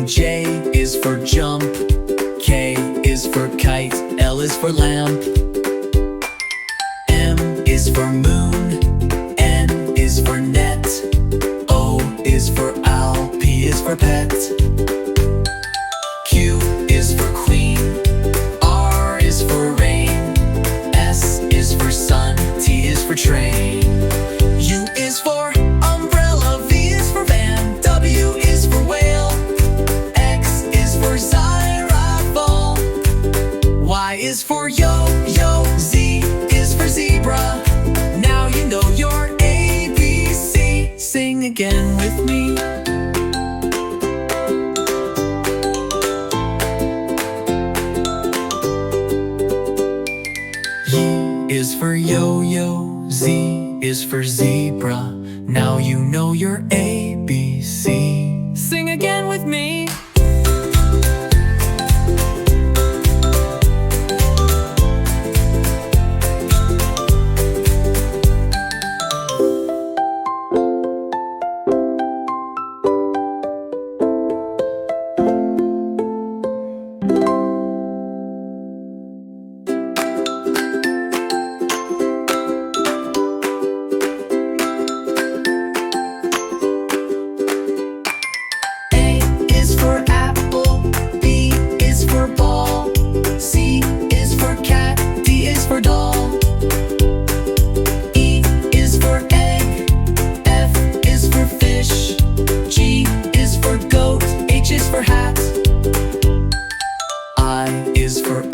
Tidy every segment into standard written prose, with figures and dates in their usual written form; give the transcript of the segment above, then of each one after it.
cream. J is for jump. K is for kite. L is for lamp. M is for moon. N is for net. O is for owl. P is for pet. Q is for queen. R is for rain. S is for sun. T is for train. U is for umbrella. V is for van. W is for whale. X is for xylophone. Y is for yo-yo. Z is for zebra. Now you know your ABC. Sing again with me. Y is for yo-yo. Z is for zebra. Now you know your ABC. Sing again with me.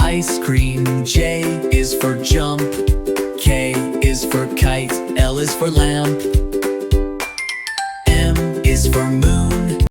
Ice cream. J is for jump. K is for kite. L is for lamp. M is for moon.